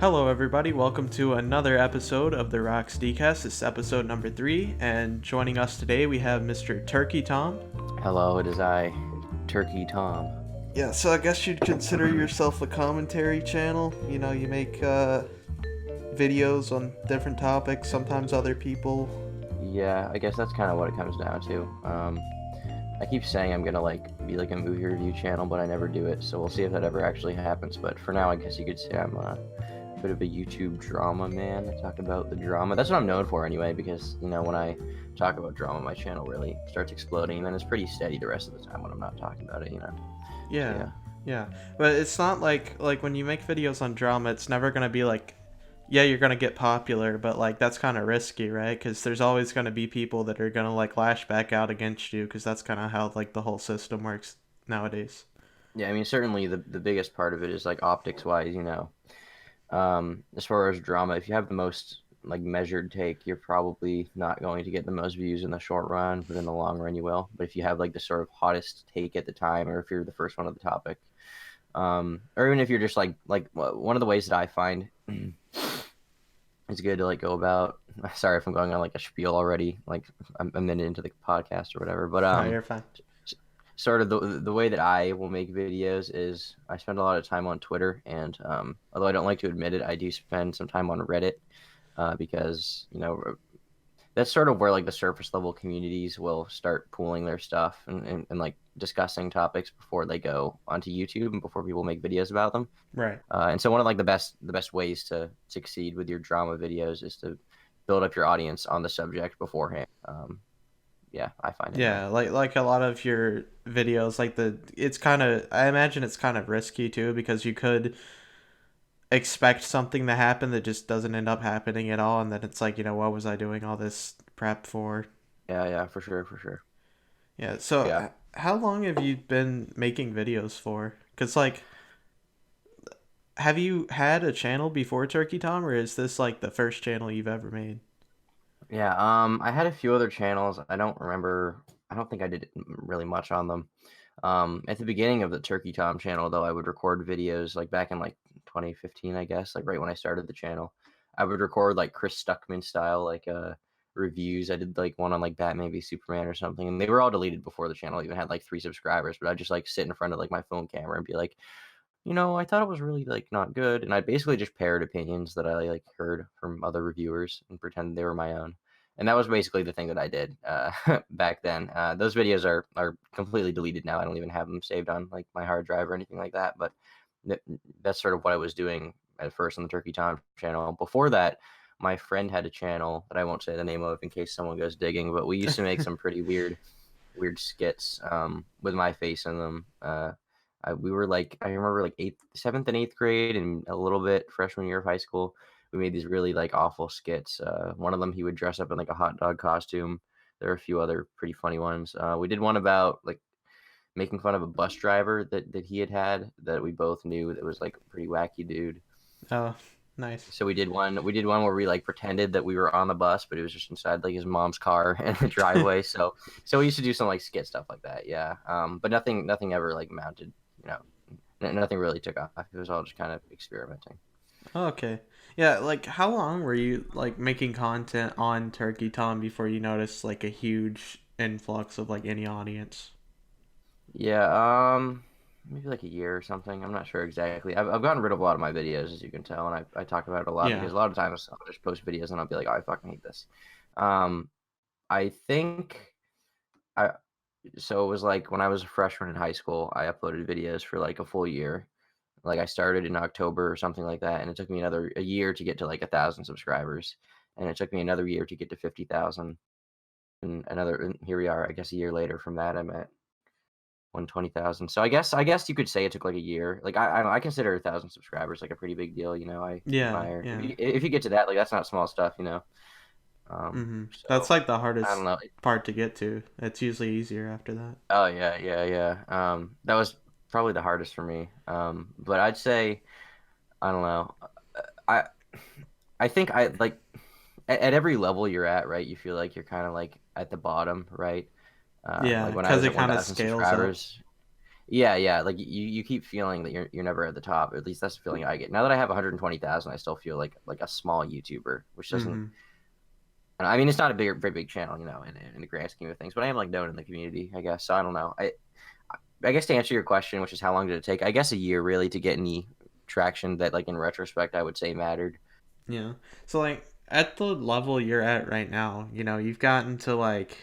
Hello, everybody. Welcome to another episode of the Raxdcast. This is episode number 3, and joining us today we have Mr. Turkey Tom. Hello, it is I, Turkey Tom. Yeah, so I guess you'd consider yourself a commentary channel. You know, you make videos on different topics, sometimes other people. Yeah, I guess that's kind of what it comes down to. I keep saying I'm gonna be like a movie review channel, but I never do it. So we'll see if that ever actually happens. But for now, I guess you could say I'm a bit of a YouTube drama man. I talk about the drama. That's what I'm known for anyway, because when I talk about drama, my channel really starts exploding, and then it's pretty steady the rest of the time when I'm not talking about it. Yeah. But it's not like when you make videos on drama, it's never gonna be like, yeah, you're gonna get popular, but like that's kind of risky, right? Because there's always gonna be people that are gonna like lash back out against you, because that's kind of how like the whole system works nowadays. Yeah, I mean, certainly the biggest part of it is like optics wise, as far as drama, if you have the most like measured take, you're probably not going to get the most views in the short run, but in the long run you will. But if you have like the sort of hottest take at the time, or if you're the first one on the topic, or even if you're just like one of the ways that I find it's good to like go about. Sorry if I'm going on like a spiel already, like I'm a minute into the podcast or whatever. But No, you're fine. Sort of the way that I will make videos is I spend a lot of time on Twitter, and although I don't like to admit it, I do spend some time on Reddit because that's sort of where like the surface level communities will start pooling their stuff and like discussing topics before they go onto YouTube and before people make videos about them. Right. And so one of like the best ways to succeed with your drama videos is to build up your audience on the subject beforehand. Yeah, I find it. Yeah, like a lot of your videos, I imagine it's kind of risky too, because you could expect something to happen that just doesn't end up happening at all, and then it's like, what was I doing all this prep for? Yeah, for sure. Yeah, so Yeah. How long have you been making videos for? Because, like, have you had a channel before Turkey Tom, or is this, like, the first channel you've ever made? Yeah, I had a few other channels. I don't remember. I don't think I did really much on them. At the beginning of the Turkey Tom channel, though, I would record videos like back in like 2015, I guess, like right when I started the channel. I would record like Chris Stuckman style, like reviews. I did like one on like Batman v Superman or something, and they were all deleted before the channel even had like 3 subscribers. But I'd just like sit in front of like my phone camera and be like, I thought it was really like not good, and I basically just parroted opinions that I like heard from other reviewers and pretend they were my own. And that was basically the thing that I did back then. Those videos are completely deleted now. I don't even have them saved on like my hard drive or anything like that. But that's sort of what I was doing at first on the Turkey Time channel. Before that, my friend had a channel that I won't say the name of in case someone goes digging. But we used to make some pretty weird skits with my face in them. We were like, I remember like 7th and 8th grade and a little bit freshman year of high school. We made these really like awful skits. One of them, he would dress up in like a hot dog costume. There are a few other pretty funny ones. We did one about like making fun of a bus driver that he had that we both knew that was like a pretty wacky dude. Oh, nice. So we did one where we like pretended that we were on the bus, but it was just inside like his mom's car in the driveway. So we used to do some like skit stuff like that. Yeah. But nothing ever like mounted, nothing really took off. It was all just kind of experimenting. Okay. Yeah, like, how long were you, like, making content on Turkey Tom before you noticed, like, a huge influx of, like, any audience? Yeah, maybe like a year or something. I'm not sure exactly. I've gotten rid of a lot of my videos, as you can tell, and I talk about it a lot Yeah. because a lot of times I'll just post videos and I'll be like, oh, I fucking hate this. I think so it was like when I was a freshman in high school, I uploaded videos for like a full year. Like I started in October or something like that, and it took me a year to get to like 1,000 subscribers, and it took me another year to get to 50,000, and here we are. I guess a year later from that, I'm at 120,000. So I guess you could say it took like a year. Like I consider 1,000 subscribers like a pretty big deal. I Yeah, admire yeah. if you get to that, like that's not small stuff. That's, So like, the I hardest don't know. part to get to. It's usually easier after that. Oh yeah. That was probably the hardest for me. But I'd say I don't know. I I think I like at every level you're at, right? You feel like you're kind of like at the bottom, right? Yeah, Like when I because was it at kind of 1,000 scales up. subscribers. Yeah. Like you keep feeling that you're never at the top. At least that's the feeling I get. Now that I have 120,000, I still feel like a small YouTuber, which doesn't. Hmm. I mean, it's not a very big channel, in the grand scheme of things. But I am like known in the community, I guess. So I don't know. I guess to answer your question, which is how long did it take? I guess a year really to get any traction that, like in retrospect, I would say mattered. Yeah. So like at the level you're at right now, you've gotten to like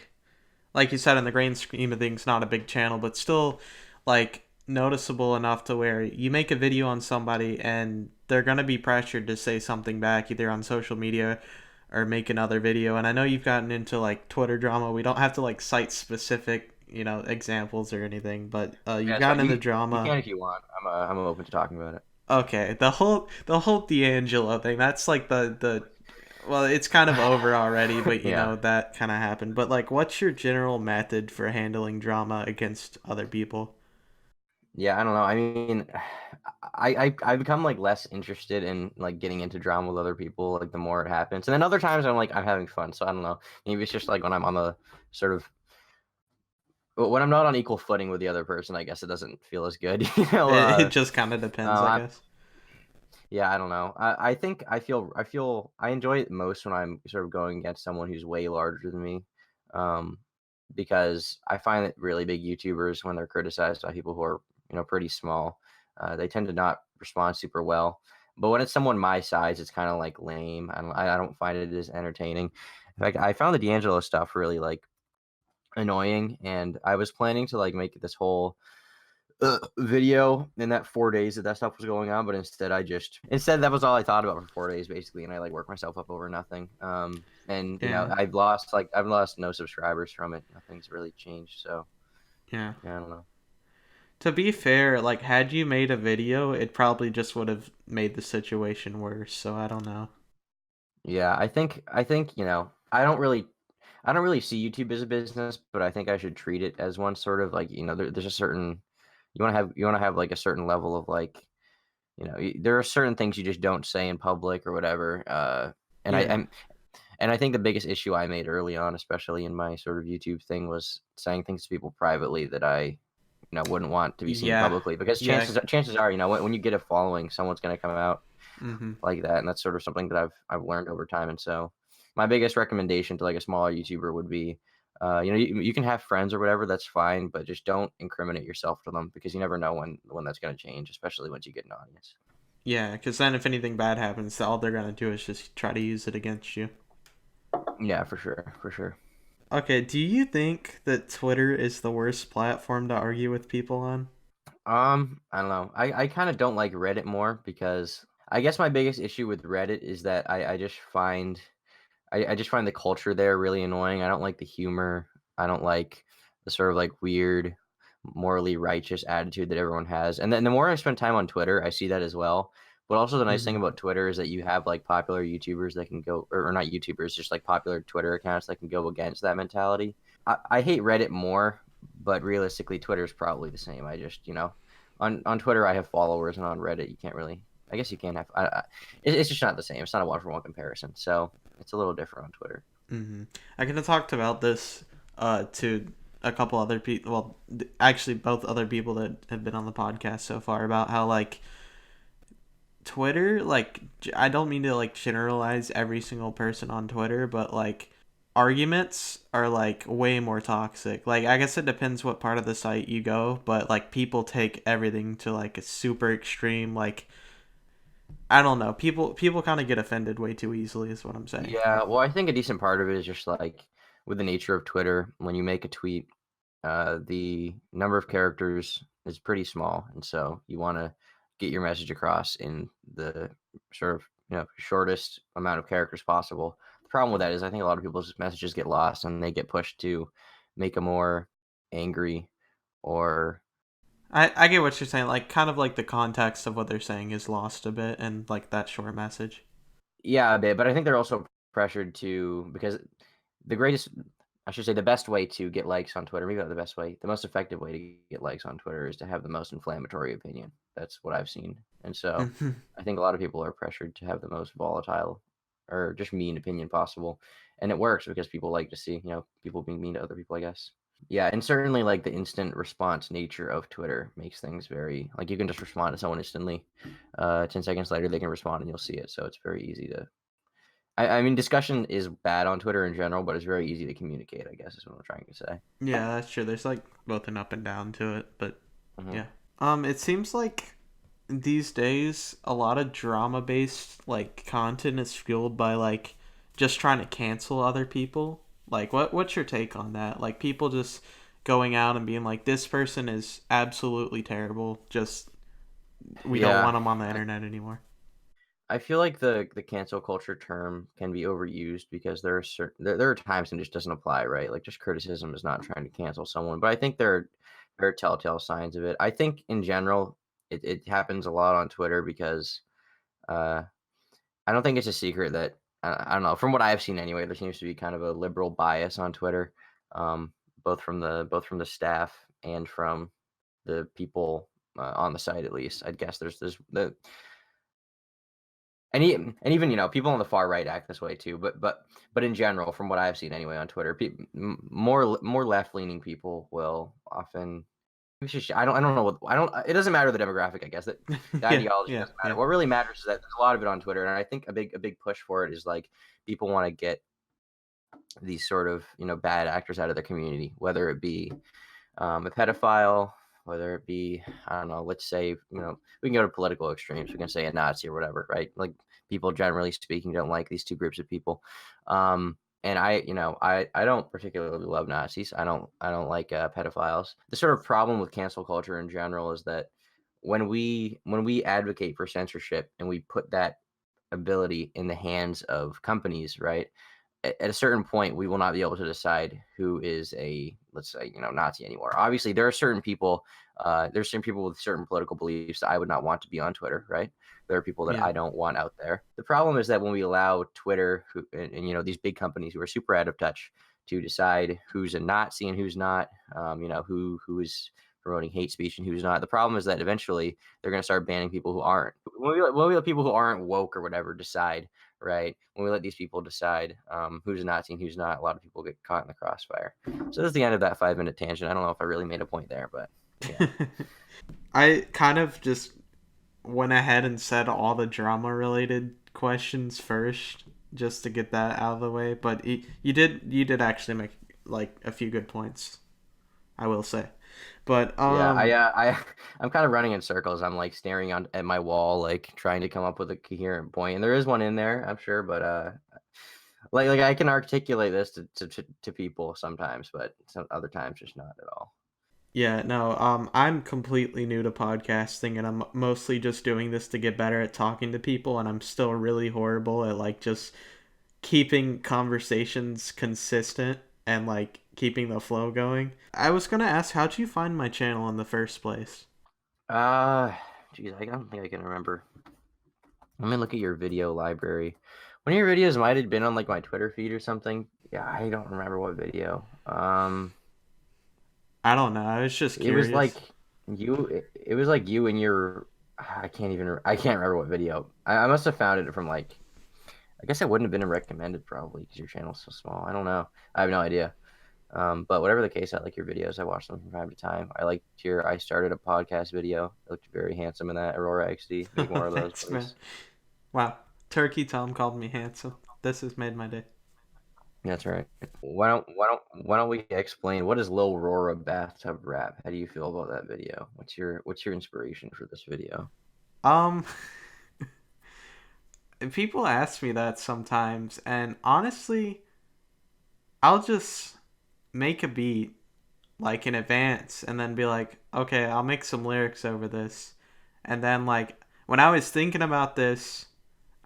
you said, in the grand scheme of things, not a big channel, but still like noticeable enough to where you make a video on somebody and they're gonna be pressured to say something back either on social media or make another video. And I know you've gotten into like Twitter drama. We don't have to like cite specific, examples or anything, but you've Yeah, it's fine. gotten into You drama. can if you want. I'm open to talking about it. Okay, the whole D'Angelo thing. That's like the well, it's kind of over already, but Yeah. that kind of happened. But like, what's your general method for handling drama against other people? Yeah, I don't know. I mean, I become like less interested in like getting into drama with other people like the more it happens. And then other times I'm having fun. So I don't know. Maybe it's just like when I'm on the sort of when I'm not on equal footing with the other person, I guess it doesn't feel as good. It just kind of depends, I I, guess. yeah, I don't know. I think I enjoy it most when I'm sort of going against someone who's way larger than me. Um, because I find that really big YouTubers, when they're criticized by people who are, pretty small, they tend to not respond super well. But when it's someone my size, it's kind of like lame. I don't find it as entertaining. In fact, I found the D'Angelo stuff really like annoying, and I was planning to like make this whole video in that 4 days that stuff was going on, but instead that was all I thought about for 4 days basically, and I like worked myself up over nothing. And Yeah, I've lost no subscribers from it. Nothing's really changed. So yeah. yeah, I don't know. To be fair, like had you made a video, it probably just would have made the situation worse. So I don't know. Yeah, I think I don't really see YouTube as a business, but I think I should treat it as one sort of like there's a certain you want to have like a certain level of like there are certain things you just don't say in public or whatever. And I Yeah, am And I think the biggest issue I made early on, especially in my sort of YouTube thing, was saying things to people privately that I, wouldn't want to be seen yeah, publicly. Because yeah. chances are, when you get a following, someone's going to come out Mm-hmm. like that, and that's sort of something that I've learned over time. And so, my biggest recommendation to like a smaller YouTuber would be, you can have friends or whatever, that's fine, but just don't incriminate yourself to them because you never know when that's going to change, especially once you get an audience. Yeah, because then if anything bad happens, all they're gonna do is just try to use it against you. Yeah, for sure, for sure. Okay, do you think that Twitter is the worst platform to argue with people on? I don't know. I kind of don't like Reddit more because I guess my biggest issue with Reddit is that I just find the culture there really annoying. I don't like the humor. I don't like the sort of like weird, morally righteous attitude that everyone has. And then the more I spend time on Twitter, I see that as well. But also the nice thing Mm-hmm. about Twitter is that you have like popular YouTubers that can go, or not YouTubers, just like popular Twitter accounts that can go against that mentality. I hate Reddit more, but realistically, Twitter's probably the same. I just, on Twitter, I have followers, and on Reddit, you can't really. I guess you can have. It's just not the same. It's not a one for one comparison. So it's a little different on Twitter. Mm-hmm. I could have talked about this to a couple other people. Well, actually, both other people that have been on the podcast so far about how like Twitter, like I don't mean to like generalize every single person on Twitter, but like arguments are like way more toxic. Like I guess it depends what part of the site you go, but like people take everything to like a super extreme. Like I don't know, people kind of get offended way too easily. Is what I'm saying. Yeah, well, I think a decent part of it is just like with the nature of Twitter, when you make a tweet, the number of characters is pretty small, and so you want to get your message across in the sort of shortest amount of characters possible. The problem with that is I think a lot of people's messages get lost and they get pushed to make a more angry or I get what you're saying. Like kind of like the context of what they're saying is lost a bit, and like that short message. yeah, a bit, but I think they're also pressured to because the greatest I should say the best way to get likes on Twitter, maybe not the best way, the most effective way to get likes on Twitter is to have the most inflammatory opinion. That's what I've seen. And so I think a lot of people are pressured to have the most volatile or just mean opinion possible. And it works because people like to see, people being mean to other people, I guess. Yeah, and certainly like the instant response nature of Twitter makes things very like you can just respond to someone instantly. 10 seconds later they can respond and you'll see it. So it's very easy to I mean discussion is bad on Twitter in general, but it's very easy to communicate, I guess is what I'm trying to say. Yeah, that's true. There's like both an up and down to it, but Hmm. yeah. It seems like these days a lot of drama based like content is fueled by like just trying to cancel other people. Like what's your take on that? Like people just going out and being like this person is absolutely terrible. Just we don't Yeah. want them on the internet anymore. I feel like the cancel culture term can be overused because there are there are times when it just doesn't apply, right? Like just criticism is not trying to cancel someone, but I think there are telltale signs of it. I think in general it happens a lot on Twitter because uh, I don't think it's a secret that I don't know from what I've seen anyway. There seems to be kind of a liberal bias on Twitter, um, both from the staff and from the people on the site. At least I guess there's the and even, people on the far right act this way too, but in general, from what I've seen anyway on Twitter, more left-leaning people will often I don't know what I don't it doesn't matter the demographic, I guess, that the Yeah, ideology yeah, doesn't matter. yeah. What really matters is that there's a lot of it on Twitter, and I think a big push for it is, like, people wanna get these sort of, bad actors out of their community, whether it be a pedophile, whether it be, I don't know, let's say, we can go to political extremes. We can say a Nazi or whatever, right? Like people generally speaking don't like these two groups of people. And I don't particularly love Nazis. I don't like pedophiles. The sort of problem with cancel culture in general is that when we advocate for censorship and we put that ability in the hands of companies, right? At a certain point, we will not be able to decide who is a, let's say, Nazi anymore. Obviously, there's certain people with certain political beliefs that I would not want to be on Twitter, right? There are people that Yeah. I don't want out there. The problem is that when we allow Twitter and these big companies who are super out of touch to decide who's a Nazi and who's not, who is promoting hate speech and who's not. The problem is that eventually they're going to start banning people who aren't. When we let people who aren't woke or whatever decide, right? When we let these people decide who's a Nazi and who's not, a lot of people get caught in the crossfire. So that's the end of that 5 minute tangent. I don't know if I really made a point there, but yeah. I kind of just went ahead and said all the drama related questions first just to get that out of the way, but you did actually make like a few good points, I will say. But Yeah, I'm kind of running in circles. I'm like staring at my wall, like trying to come up with a coherent point. And there is one in there, I'm sure, but like I can articulate this to people sometimes, but some other times just not at all. yeah, no, I'm completely new to podcasting and I'm mostly just doing this to get better at talking to people and I'm still really horrible at like just keeping conversations consistent and like keeping the flow going. I was gonna ask, how'd you find my channel in the first place? Uh, Geez, I don't think I can remember. Let me look at your video library. One of your videos might have been on like my Twitter feed or something. Yeah, I don't remember what video. I don't know. I was just It was like curious. it was like you and your I can't remember what video. I must have found it from like I guess it wouldn't have been a recommended probably because your channel's so small. I don't know. I have no idea. But whatever the case, I like your videos. I watch them from time to time. I liked your I started a podcast video. It looked very handsome in that. Aurora XD. Make more of those, Thanks, man. please. Wow. Turkey Tom called me handsome. This has made my day. That's right. Why don't we explain what is Lil Aurora bathtub rap? How do you feel about that video? What's your inspiration for this video? Um, people ask me that sometimes, and honestly, I'll just make a beat like in advance and then be like, okay, I'll make some lyrics over this. And then like when I was thinking about this,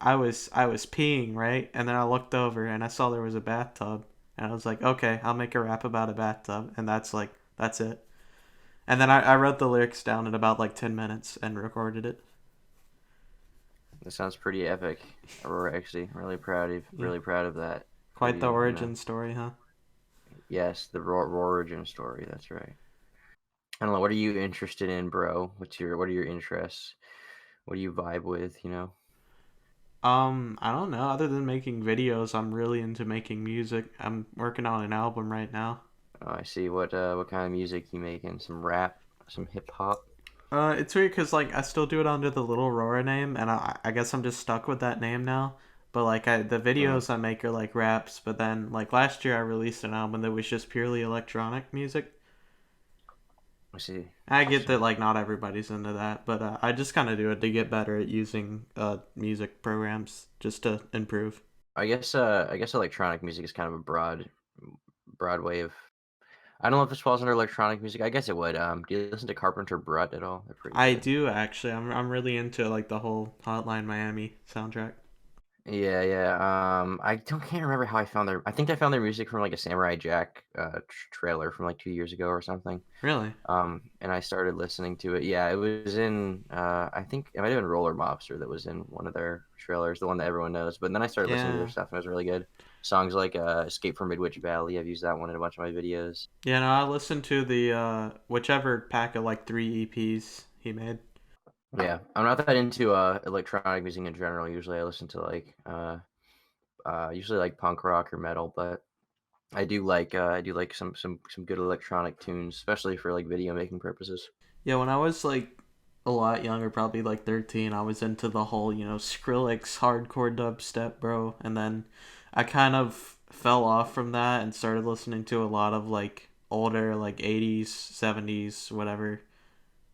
I was peeing, right? And then I looked over and I saw there was a bathtub. And I was like, okay, I'll make a rap about a bathtub. And that's it. And then I wrote the lyrics down in about like 10 minutes and recorded it. This sounds pretty epic. Aurora XD. Yeah. Really proud of that for Quite the you. origin story, huh? Yes, the origin story. That's right. I don't know. What are you interested in, bro? What are your interests? What do you vibe with? I don't know. Other than making videos, I'm really into making music. I'm working on an album right now. Oh, I see. What kind of music you making? Some rap, some hip hop? It's weird because like I still do it under the Little Aurora name, and I guess I'm just stuck with that name now. But like the Mm, videos I make are like raps, but then like last year I released an album that was just purely electronic music. I see. I get that Awesome. like not everybody's into that, but I just kind of do it to get better at using music programs just to improve. I guess electronic music is kind of a broad way of. I don't know if this falls under electronic music. I guess it would. Do you listen to Carpenter Brut at all? They're pretty I good. do actually. I'm really into like the whole Hotline Miami soundtrack. Yeah, yeah. I don't can't remember how I found their. I think I found their music from like a Samurai Jack trailer from like 2 years ago or something. Really? And I started listening to it. Yeah, it was in. I think it might have been Roller Mobster that was in one of their trailers, the one that everyone knows. But then I started listening to their Yeah. stuff, and it was really good. Songs like "Escape from Midwich Valley." I've used that one in a bunch of my videos. Yeah, no, I listened to the whichever pack of like three EPs he made. Yeah, I'm not that into electronic music in general. Usually, I listen to like usually like punk rock or metal, but I do like some good electronic tunes, especially for like video making purposes. Yeah, when I was like a lot younger, probably like 13, I was into the whole, Skrillex hardcore dubstep, bro. And then I kind of fell off from that and started listening to a lot of like older, like 80s, 70s, whatever,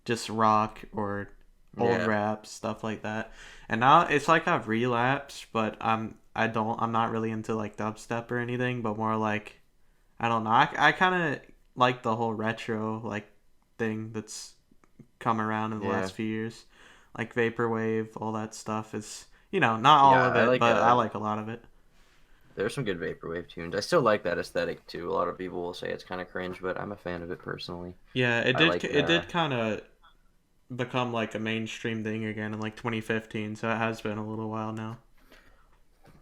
just rock or old Yeah, rap, stuff like that. And now it's like I've relapsed, but I'm not really into like dubstep or anything, but more like I don't know. I kind of like the whole retro like thing that's come around in the yeah, last few years. Like vaporwave, all that stuff is, not all yeah. of I it, like but I like a lot of it. there's some good vaporwave tunes. I still like that aesthetic too. A lot of people will say it's kind of cringe, but I'm a fan of it personally. Yeah, it I did like it did kind of become like a mainstream thing again in like 2015, so it has been a little while now.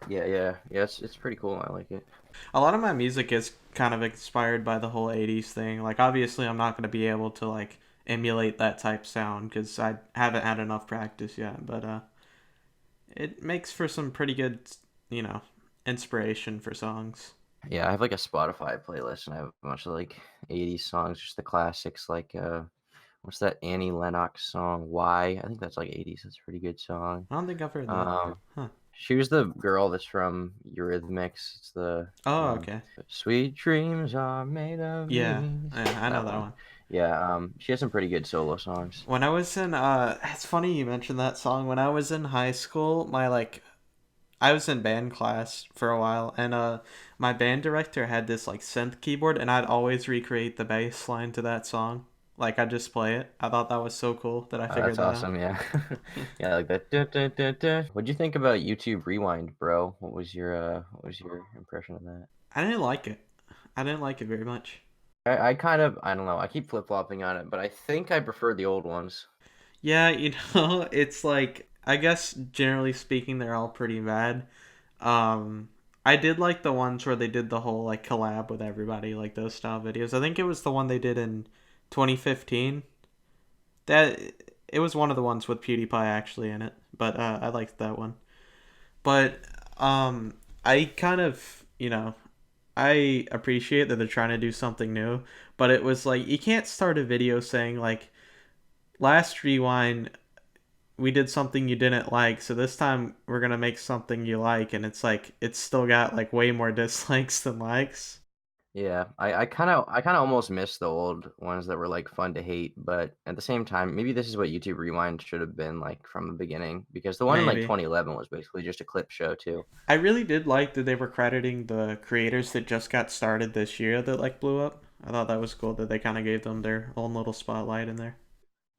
yeah, yeah, yeah. It's pretty cool. I like it. A lot of my music is kind of inspired by the whole 80s thing. Like obviously I'm not going to be able to like emulate that type sound cuz I haven't had enough practice yet, but it makes for some pretty good, you know, inspiration for songs. Yeah, I have like a Spotify playlist, and I have a bunch of like '80s songs, just the classics. Like what's that Annie Lennox song? Why? I think that's like '80s. That's a pretty good song. I don't think I've heard that. Um, Huh. she was the girl that's from Eurythmics. It's the Oh, um, okay. Sweet dreams are made of Yeah, these. yeah, I know That that one. one. Yeah, she has some pretty good solo songs. When I was in it's funny you mentioned that song. When I was in high school, I was in band class for a while, and my band director had this like synth keyboard, and I'd always recreate the bass line to that song. Like I'd just play it. I thought that was so cool that I figured That's that out. awesome. Yeah, yeah, like that. Duh, duh, duh, duh. What'd you think about YouTube Rewind, bro? What was your impression of that? I didn't like it. I didn't like it very much. I kind of I don't know. I keep flip flopping on it, but I think I prefer the old ones. Yeah, it's like I guess generally speaking, they're all pretty bad. Um, I did like the ones where they did the whole like collab with everybody, like those style videos. I think it was the one they did in 2015. That it was one of the ones with PewDiePie actually in it, but I liked that one. But I kind of I appreciate that they're trying to do something new, but it was like you can't start a video saying like last rewind we did something you didn't like, so this time we're gonna make something you like, and it's like it's still got like way more dislikes than likes. Yeah, I kind of almost miss the old ones that were like fun to hate, but at the same time, maybe this is what YouTube Rewind should have been like from the beginning, because the one in like Maybe. 2011 was basically just a clip show too. I really did like that they were crediting the creators that just got started this year that like blew up. I thought that was cool that they kind of gave them their own little spotlight in there.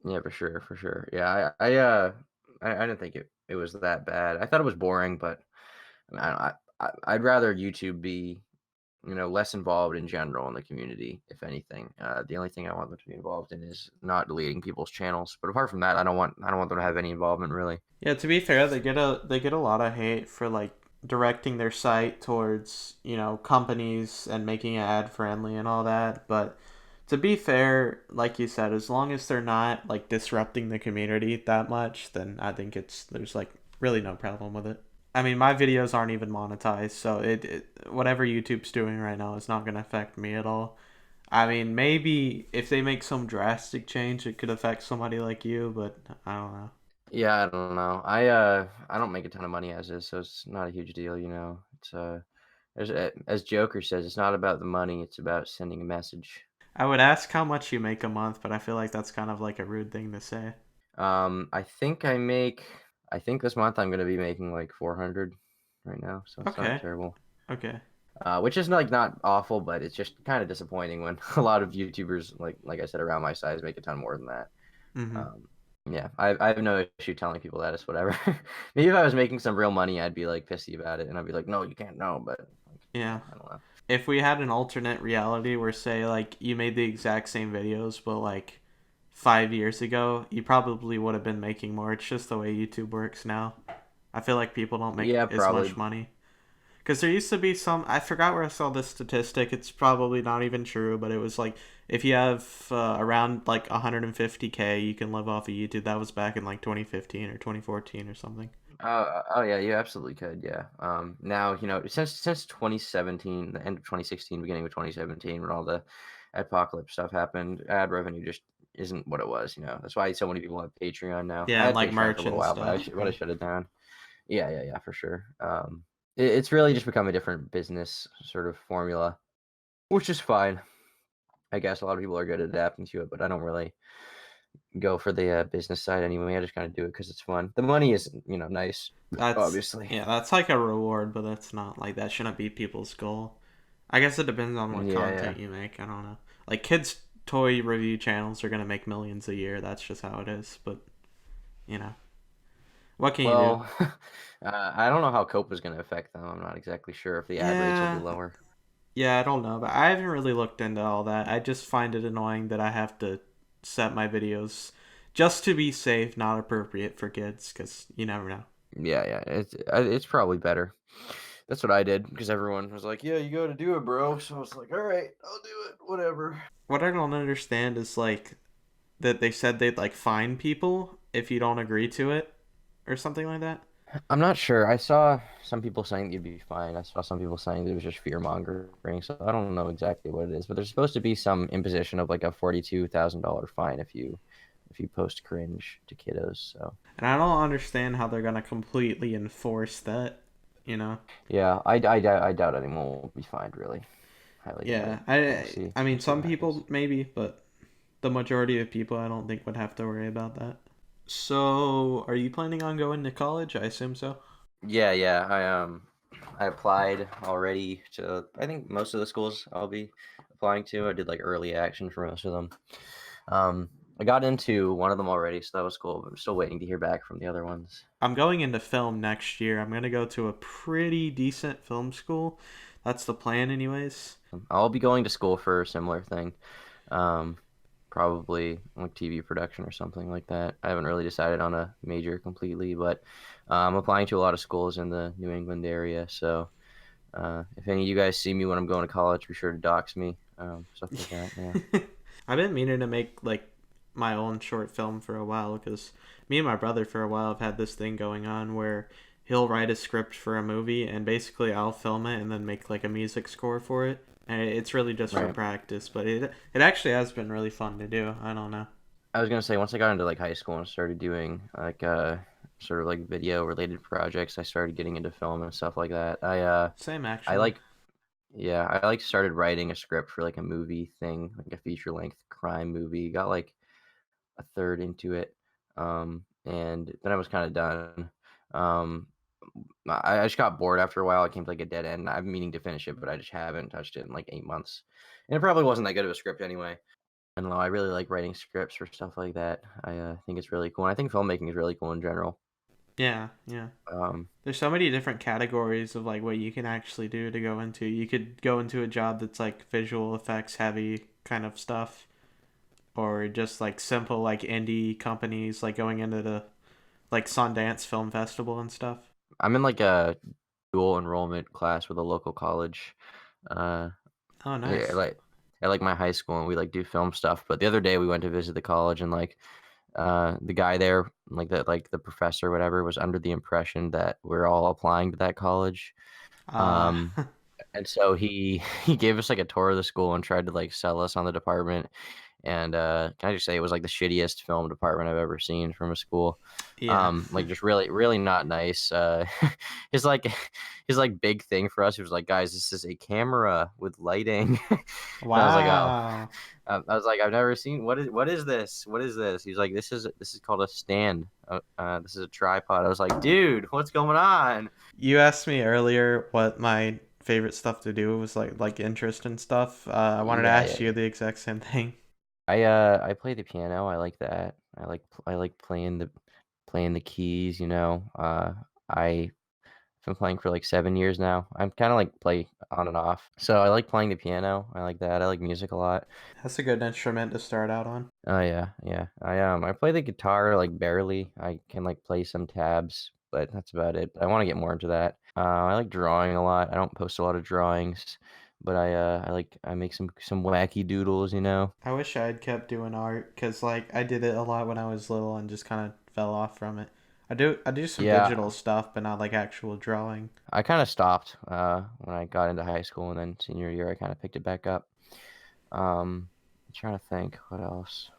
Yeah, for sure, for sure. Yeah, I didn't think it was that bad. I thought it was boring, but I'd rather YouTube be less involved in general in the community, if anything. The only thing I want them to be involved in is not deleting people's channels. But apart from that, I don't want them to have any involvement really. Yeah, to be fair, they get a lot of hate for like directing their site towards, companies and making it ad friendly and all that. But to be fair, like you said, as long as they're not like disrupting the community that much, then I think there's like really no problem with it. I mean, my videos aren't even monetized, so it whatever YouTube's doing right now is not going to affect me at all. I mean, maybe if they make some drastic change, it could affect somebody like you, but I don't know. Yeah, I don't know. I don't make a ton of money as is, so it's not a huge deal, you know. It's as Joker says, it's not about the money, it's about sending a message. I would ask how much you make a month, but I feel like that's kind of like a rude thing to say. I think I think this month I'm gonna be making like 400 right now, so it's not Okay. terrible. Okay. Which is like not awful, but it's just kind of disappointing when a lot of YouTubers like I said around my size make a ton more than that. Mm-hmm. Um, yeah, I have no issue telling people that it's whatever. Maybe if I was making some real money, I'd be like pissy about it, and I'd be like, no, you can't know. But like, Yeah. I don't know. If we had an alternate reality where, say, like, you made the exact same videos, but like 5 years ago, you probably would have been making more. It's just the way YouTube works now. I feel like people don't make Yeah, as much probably. money. Because there used to be some, I forgot where I saw this statistic. It's probably not even true, but it was like if you have around like 150K, you can live off of YouTube. That was back in like 2015 or 2014 or something. Oh yeah, you absolutely could. Yeah. Now since 2017, the end of 2016, beginning of 2017, when all the apocalypse stuff happened, ad revenue just isn't what it was. You know, that's why so many people have Patreon now. I Yeah, and had like Patreon for a merch little and while, stuff. but I shut it down. Yeah, for sure. It's really just become a different business sort of formula, which is fine. I guess a lot of people are good at adapting to it, but I don't really go for the business side anyway. I just kind of do it because it's fun. The money is, nice, That's obviously. yeah, that's like a reward, but that's not like that shouldn't be people's goal. I guess it depends on what Yeah, content yeah. you make. I don't know. Like kids toy review channels are gonna make millions a year. That's just how it is. But you know, what can you do? Well, I don't know how Cope is going to affect them. I'm not exactly sure if the ad rates will be Yeah, lower. yeah, I don't know, but I haven't really looked into all that. I just find it annoying that I have to set my videos just to be safe, not appropriate for kids, because you never know. Yeah. It's probably better. That's what I did because everyone was like, "Yeah, you got to do it, bro." So I was like, "All right, I'll do it. Whatever." What I don't understand is like that they said they'd like fine people if you don't agree to it or something like that. I'm not sure. I saw some people saying you'd be fine. I saw some people saying it was just fear mongering. So I don't know exactly what it is, but there's supposed to be some imposition of like a $42,000 fine if you post cringe to kiddos. So And I don't understand how they're gonna completely enforce that, you know? yeah, I doubt anyone will be fined really. Highly doubt it. Yeah, We'll I see. I We'll mean see some what happens. people maybe, but the majority of people I don't think would have to worry about that. So, are you planning on going to college? I assume so. Yeah. I applied already to I think most of the schools I'll be applying to. I did like early action for most of them. Um, I got into one of them already, so that was cool. But I'm still waiting to hear back from the other ones. I'm going into film next year. I'm gonna go to a pretty decent film school. That's the plan, anyways. I'll be going to school for a similar thing. Um, Probably like TV production or something like that. I haven't really decided on a major completely, but I'm applying to a lot of schools in the New England area. So if any of you guys see me when I'm going to college, be sure to dox me. Stuff like that. Yeah. I've been meaning to make like my own short film for a while because me and my brother for a while have had this thing going on where he'll write a script for a movie and basically I'll film it and then make like a music score for it. And it's really just for Right. practice, but it actually has been really fun to do. I don't know. I was gonna say once I got into like high school and started doing like sort of like video related projects, I started getting into film and stuff like that. Same I actually. like yeah, I like started writing a script for like a movie thing, like a feature length crime movie. Got like a third into it. And then I was kind of done. Um I just got bored after a while. I came to like a dead end. I've been meaning to finish it, but I just haven't touched it in like 8 months. And it probably wasn't that good of a script anyway. I don't know. I really like writing scripts for stuff like that. I think it's really cool. And I think filmmaking is really cool in general. Yeah, yeah. Um, There's so many different categories of like what you can actually do to go into. You could go into a job that's like visual effects heavy kind of stuff or just like simple like indie companies like going into the like Sundance Film Festival and stuff. I'm in like a dual enrollment class with a local college. Uh, Oh, yeah, nice. like at like my high school, and we like do film stuff. But the other day we went to visit the college, and like the guy there, like the professor, or whatever, was under the impression that we're all applying to that college. Uh, Um, And so he he gave us, like, a tour of the school and tried to, like, sell us on the department, and, can I just say it was, like, the shittiest film department I've ever seen from a school. Yeah. Like, just really really not nice, his, like his, like, big thing for us, he was like, "Guys, this is a camera with lighting." And I was like, "Oh." Wow. I was like, "I've never seen what is this? What is this?" He's like, this is called a stand. This is a tripod." I was like, "Dude, what's going on?" You asked me earlier what my favorite stuff to do was like interest and stuff. I wanted to Yeah, ask yeah, you yeah. the exact same thing. I play the piano, I like that. I like playing the keys, you know? I've been playing for, like, 7 years now. I'm kinda, like, play on and off. So, I like playing the piano, I like that, I like music a lot. That's a good instrument to start out on. Oh, yeah, yeah. I play the guitar, like, barely. I can, like, play some tabs, but that's about it. I wanna get more into that. I like drawing a lot. I don't post a lot of drawings, but I make some wacky doodles, you know? I wish I had kept doing art because like I did it a lot when I was little and just kind of fell off from it. I do some digital Yeah, stuff, but not like actual drawing. I kinda stopped, when I got into high school, and then senior year, I kinda picked it back up. I'm trying to think, what else?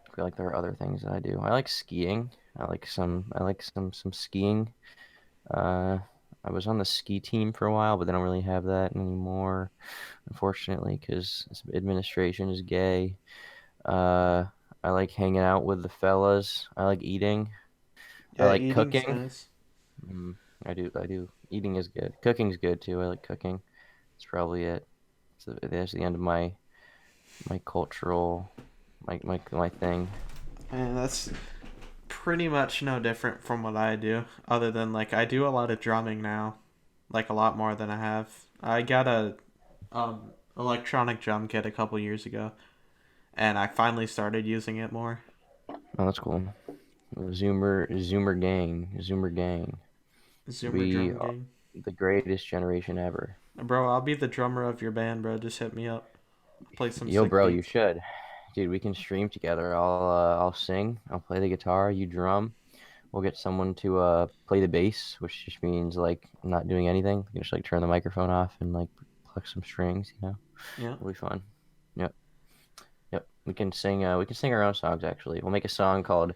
I feel like there are other things that I do. I like skiing. I like some skiing. Uh, I was on the ski team for a while, but they don't really have that anymore, unfortunately, because administration is gay. Uh, I like hanging out with the fellas. I like eating. I Yeah, like eating's cooking. nice. I do. Eating is good. Cooking's good too. I like cooking. That's probably it. So that's the end of my cultural my thing. And that's pretty much no different from what I do, other than like I do a lot of drumming now, like a lot more than I have. I got a electronic drum kit a couple years ago, and I finally started using it more. Oh, that's cool. Zoomer gang. Zoomer We Drum are Gang. the greatest generation ever. Bro, I'll be the drummer of your band, bro. Just hit me up. Play some Yo, sick bro, you beats. should. Dude, we can stream together. I'll sing. I'll play the guitar. You drum. We'll get someone to play the bass, which just means like not doing anything. You can just like turn the microphone off and like pluck some strings. You know, Yeah, it'll be fun. Yep, yep. We can sing. We can sing our own songs. Actually, we'll make a song called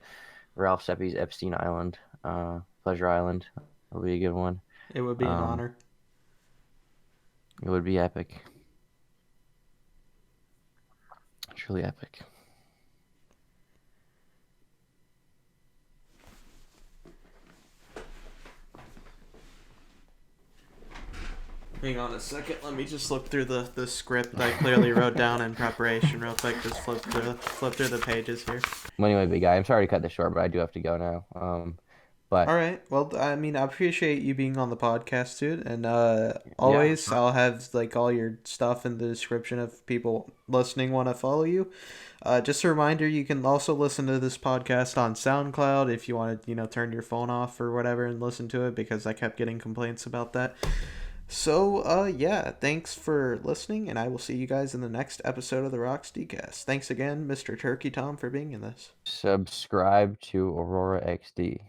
Ralph Seppi's Epstein Island, Pleasure Island. It'll be a good one. it would be an Um, honor. it would be epic. Truly epic. Hang on a second. Let me just look through the script I clearly wrote down in preparation real quick. Just flip through the pages here. Well, anyway, big guy, I'm sorry to cut this short, but I do have to go now. All But right. Well, I mean, I appreciate you being on the podcast, dude. And yeah, it was always, fun. I'll have like all your stuff in the description if people listening want to follow you. Just a reminder, you can also listen to this podcast on SoundCloud if you want to, turn your phone off or whatever and listen to it because I kept getting complaints about that. So, yeah, thanks for listening, and I will see you guys in the next episode of the Raxdcast. Thanks again, Mr. Turkey Tom, for being in this. Subscribe to Aurora XD.